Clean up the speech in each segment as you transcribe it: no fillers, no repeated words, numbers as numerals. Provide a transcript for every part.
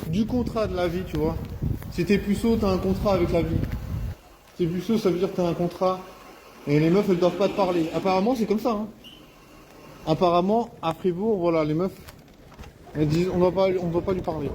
du contrat de la vie, tu vois. Si t'es puceau, t'as un contrat avec la vie. Si t'es puceau, ça veut dire que t'as un contrat. Et les meufs, elles doivent pas te parler. Apparemment, c'est comme ça, hein. Apparemment, à Fribourg, voilà, les meufs, elles disent, on doit pas lui parler.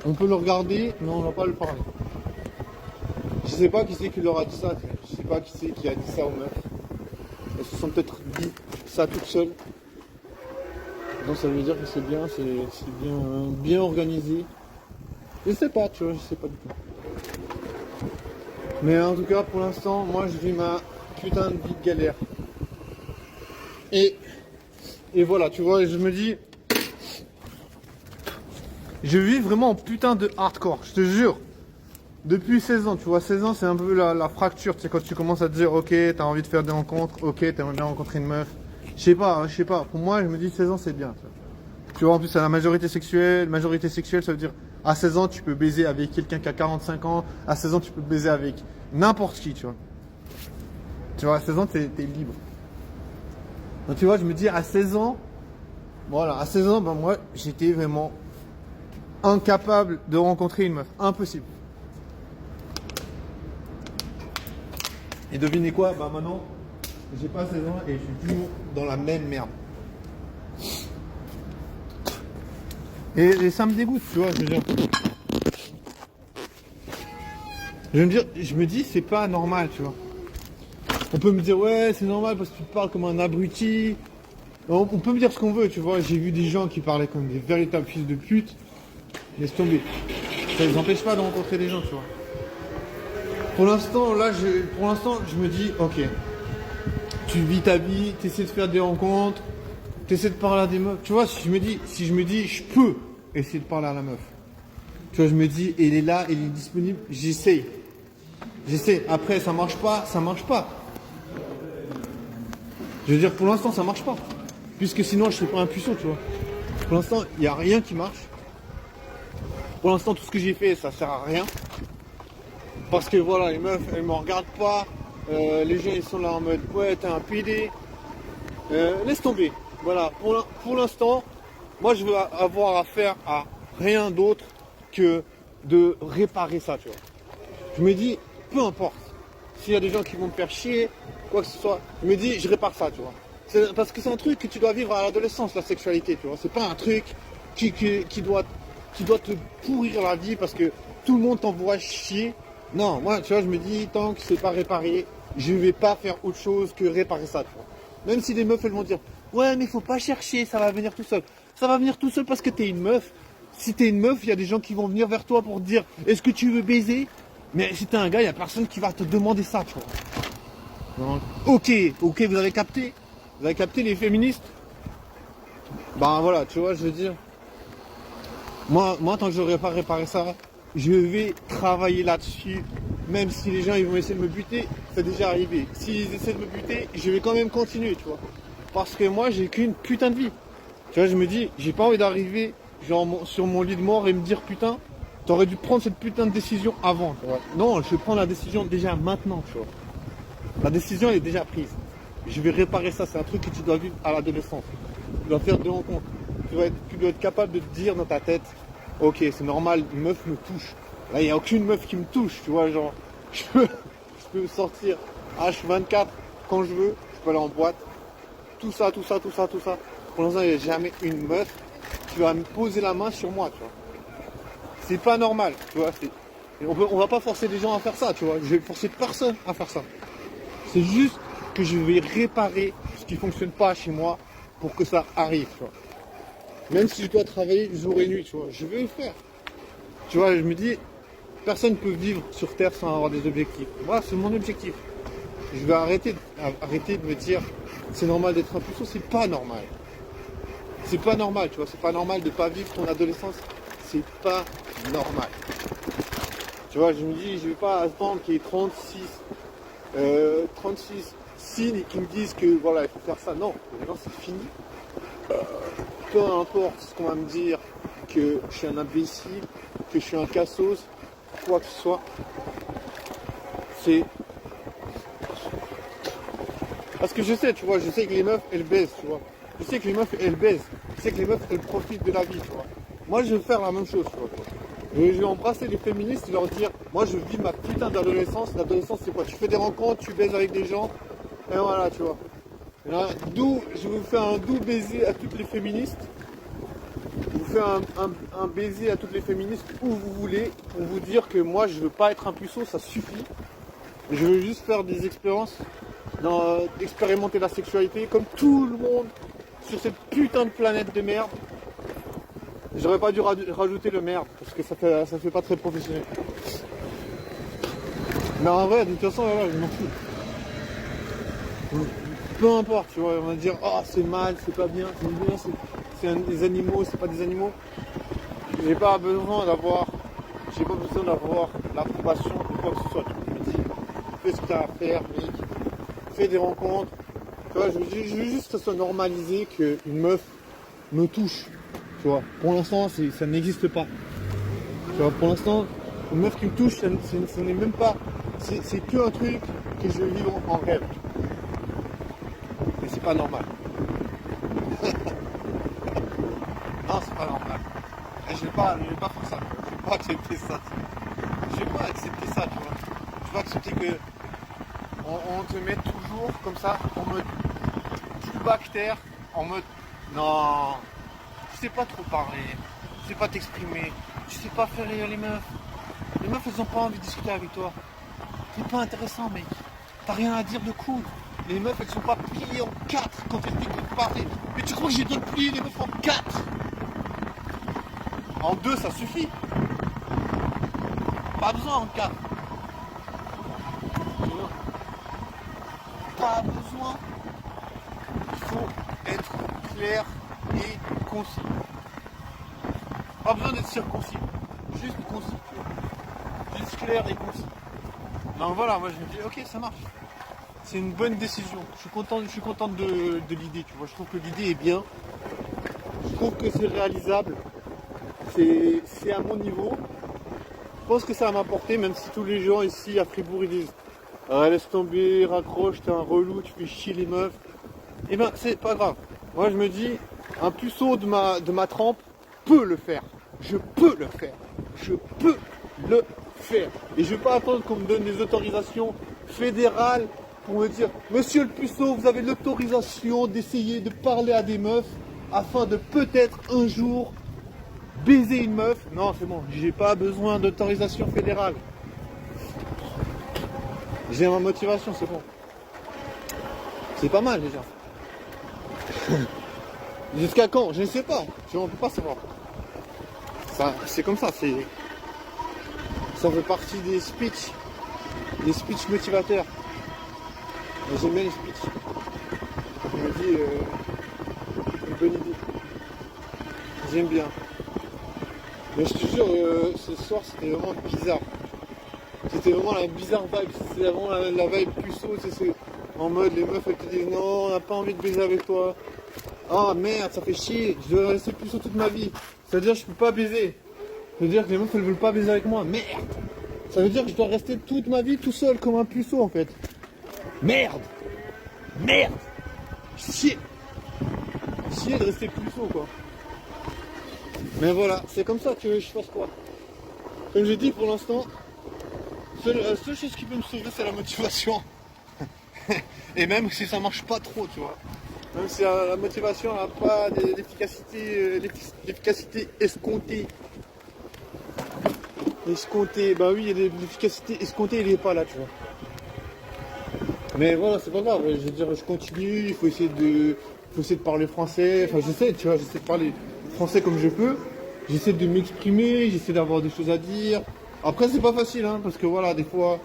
On peut le regarder, mais on ne doit pas lui parler. Je sais pas qui c'est qui leur a dit ça. Je sais pas qui c'est qui a dit ça aux meufs. Elles se sont peut-être dit ça toutes seules. Donc ça veut dire que c'est bien, bien organisé. Je sais pas, tu vois, je sais pas du tout. Mais en tout cas, pour l'instant, moi je vis ma putain de vie de galère. Et voilà, tu vois, je me dis, je vis vraiment en putain de hardcore, je te jure. Depuis 16 ans, tu vois, 16 ans c'est un peu la fracture, tu sais, quand tu commences à te dire, ok, t'as envie de faire des rencontres, ok, t'aimerais bien rencontrer une meuf. Je sais pas, pour moi, je me dis 16 ans c'est bien, tu vois. Tu vois, en plus, c'est la majorité sexuelle, ça veut dire, à 16 ans, tu peux baiser avec quelqu'un qui a 45 ans, à 16 ans, tu peux baiser avec n'importe qui, tu vois. Tu vois, à 16 ans, t'es libre. Donc, tu vois, je me dis, à 16 ans, voilà, à 16 ans, ben, moi, j'étais vraiment incapable de rencontrer une meuf. Impossible. Et devinez quoi? Bah maintenant, j'ai pas 16 ans et je suis toujours dans la même merde. Et ça me dégoûte, tu vois, je veux dire. Je me dis, c'est pas normal, tu vois. On peut me dire, ouais, c'est normal parce que tu te parles comme un abruti. On peut me dire ce qu'on veut, tu vois. J'ai vu des gens qui parlaient comme des véritables fils de pute. Laisse tomber. Ça les empêche pas de rencontrer des gens, tu vois. Pour l'instant, je me dis, ok, tu vis ta vie, tu essaies de faire des rencontres, tu essaies de parler à des meufs. Tu vois, si je me dis, je peux essayer de parler à la meuf. Tu vois, je me dis, elle est là, elle est disponible, j'essaie. Après, ça marche pas, ça marche pas. Je veux dire, pour l'instant, ça marche pas. Puisque sinon, je serais pas un puceau, tu vois. Pour l'instant, il n'y a rien qui marche. Pour l'instant, tout ce que j'ai fait, ça sert à rien. Parce que voilà, les meufs, elles me regardent pas. Les gens, ils sont là en mode, ouais, t'es un PD. Laisse tomber. Voilà, pour l'instant, moi, je veux avoir affaire à rien d'autre que de réparer ça, tu vois. Je me dis, peu importe. S'il y a des gens qui vont me faire chier, quoi que ce soit, je me dis, je répare ça, tu vois. Parce que c'est un truc que tu dois vivre à l'adolescence, la sexualité, tu vois. C'est pas un truc qui doit te pourrir la vie parce que tout le monde t'envoie chier. Non, moi, tu vois, je me dis, tant que c'est pas réparé, je vais pas faire autre chose que réparer ça, tu vois. Même si les meufs, elles vont dire, ouais, mais faut pas chercher, ça va venir tout seul. Ça va venir tout seul parce que t'es une meuf. Si t'es une meuf, il y a des gens qui vont venir vers toi pour te dire, est-ce que tu veux baiser? Mais si t'es un gars, il n'y a personne qui va te demander ça, tu vois. Donc, ok, vous avez capté? Vous avez capté les féministes? Ben voilà, tu vois, je veux dire. Moi, tant que je n'aurai pas réparé ça, je vais travailler là-dessus. Même si les gens ils vont essayer de me buter, c'est déjà arrivé. S'ils essaient de me buter, je vais quand même continuer, tu vois. Parce que moi, j'ai qu'une putain de vie. Tu vois, je me dis, j'ai pas envie d'arriver genre sur mon lit de mort et me dire, putain, t'aurais dû prendre cette putain de décision avant, tu vois. Non, je vais prendre la décision déjà maintenant, tu vois. La décision, elle est déjà prise. Je vais réparer ça, c'est un truc que tu dois vivre à l'adolescence. Tu dois faire des rencontres. Tu dois être capable de te dire dans ta tête, ok, c'est normal, une meuf me touche. Là, il n'y a aucune meuf qui me touche, tu vois, genre, je peux sortir H24 quand je veux, je peux aller en boîte. Tout ça. Pour l'instant, il n'y a jamais une meuf qui va me poser la main sur moi, tu vois. C'est pas normal, tu vois. On va pas forcer les gens à faire ça, tu vois. Je vais forcer personne à faire ça. C'est juste que je vais réparer ce qui fonctionne pas chez moi pour que ça arrive, tu vois. Même si je dois travailler jour et nuit, tu vois, je vais le faire. Tu vois, je me dis, personne ne peut vivre sur Terre sans avoir des objectifs. Moi, c'est mon objectif. Je vais arrêter de me dire, c'est normal d'être un puceau, c'est pas normal. C'est pas normal, tu vois, c'est pas normal de pas vivre ton adolescence. C'est pas normal. Tu vois, je me dis, je vais pas attendre qu'il y ait 36 signes qui me disent que voilà, il faut faire ça. Non, maintenant c'est fini. Peu importe ce qu'on va me dire, que je suis un imbécile, que je suis un cassos, quoi que ce soit, c'est... Parce que je sais, tu vois, je sais que les meufs, elles baisent, tu vois. Je sais que les meufs, elles baisent. Je sais que les meufs, elles profitent de la vie, tu vois. moi je vais faire la même chose, tu vois. Je vais embrasser les féministes et leur dire, moi je vis ma putain d'adolescence. L'adolescence c'est quoi? Tu fais des rencontres, tu baises avec des gens, et voilà, tu vois. Et là, je vais vous faire un doux baiser à toutes les féministes. Je vous fais un baiser à toutes les féministes où vous voulez, pour vous dire que moi je veux pas être un puceau, ça suffit. Je veux juste faire des expériences, expérimenter la sexualité comme tout le monde sur cette putain de planète de merde. J'aurais pas dû rajouter le merde parce que ça fait pas très professionnel. Mais en vrai, de toute façon, voilà, je m'en fous. Peu importe, tu vois, on va dire, oh c'est mal, c'est pas bien, c'est des animaux, c'est pas des animaux. J'ai pas besoin d'avoir l'approbation de quoi que ce soit. Tu me dis, fais ce que tu as à faire, mec, fais des rencontres. Tu vois, je veux juste que ça soit normalisé qu'une meuf me touche. Tu vois, pour l'instant, ça n'existe pas. Tu vois, pour l'instant, une meuf qui me touche, ce n'est même pas. C'est que un truc que je vis en rêve. Mais c'est pas normal. Non, c'est pas normal. Et je vais pas faire ça. Je vais pas accepter ça. Je vais pas accepter ça, tu vois. Je vais accepter que on te met toujours comme ça, en mode bactère, en mode non, tu sais pas trop parler, tu sais pas t'exprimer, tu sais pas faire rire les meufs. Les meufs elles ont pas envie de discuter avec toi. C'est pas intéressant mec. T'as rien à dire de cool. Les meufs elles sont pas pliées en 4 quand elles t'écoutent parler. Mais tu crois que j'ai besoin de plier les meufs en 4? En 2 ça suffit. Pas besoin en 4. Pas besoin. Il faut être clair et concis. Pas besoin d'être circoncis. Juste concis. Juste clair et concis. Donc voilà, moi je me dis ok ça marche. C'est une bonne décision. Je suis content de l'idée, tu vois. Je trouve que l'idée est bien. Je trouve que c'est réalisable. C'est à mon niveau. Je pense que ça va m'apporter, même si tous les gens ici à Fribourg ils disent ah, laisse tomber, raccroche, t'es un relou, tu fais chier les meufs. Eh ben c'est pas grave. Moi je me dis, un puceau de ma trempe peut le faire. Je peux le faire. Je peux le faire. Et je vais pas attendre qu'on me donne des autorisations fédérales pour me dire monsieur le puceau, vous avez l'autorisation d'essayer de parler à des meufs afin de peut-être un jour baiser une meuf. Non, c'est bon, j'ai pas besoin d'autorisation fédérale. J'ai ma motivation, c'est bon. C'est pas mal déjà. Jusqu'à quand? Je ne sais pas. On ne peut pas savoir. Ça, c'est comme ça. Ça fait partie des speeches motivateurs. Et j'aime bien les speeches. Je me dis, une bonne idée. J'aime bien. Mais je te jure, ce soir, c'était vraiment bizarre. C'était vraiment la bizarre vibe. C'était vraiment la vibe puceau. C'est en mode, les meufs, elles te disent non, on n'a pas envie de baiser avec toi. Ah merde, ça fait chier, je dois rester puceau toute ma vie. Ça veut dire que je peux pas baiser. Ça veut dire que les meufs elles veulent pas baiser avec moi. Merde. Ça veut dire que je dois rester toute ma vie tout seul comme un puceau en fait. Merde. Merde. Chier. Chier de rester puceau quoi. Mais voilà, c'est comme ça que je fasse quoi. Comme j'ai dit pour l'instant, la seule chose qui peut me sauver c'est la motivation. Et même si ça marche pas trop, tu vois. Même si la motivation n'a pas l'efficacité escomptée. Escomptée, bah oui, l'efficacité escomptée, il n'est pas là, tu vois. Mais voilà, c'est pas grave, je veux dire, je continue, il faut essayer de parler français. Enfin, j'essaie de parler français comme je peux. J'essaie de m'exprimer, j'essaie d'avoir des choses à dire. Après, c'est pas facile, hein, parce que voilà, des fois,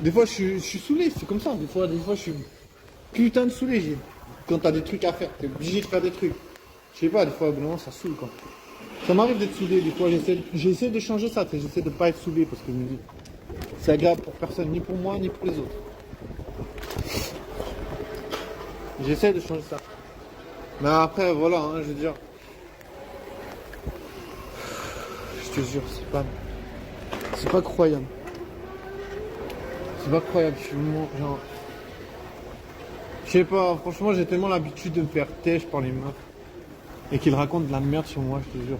je suis saoulé, c'est comme ça. Des fois, je suis putain de saoulé. Quand t'as des trucs à faire, t'es obligé de faire des trucs. Je sais pas, des fois, vraiment, ça saoule, quoi. Ça m'arrive d'être saoulé, des fois, j'essaie de changer ça, j'essaie de pas être saoulé, parce que je me dis, c'est agréable pour personne, ni pour moi, ni pour les autres. J'essaie de changer ça. Mais après, voilà, hein, je veux dire, je te jure, c'est pas croyable. C'est pas croyable, je suis vraiment, genre... Je sais pas, franchement j'ai tellement l'habitude de me faire têche par les meufs et qu'ils racontent de la merde sur moi, je te jure.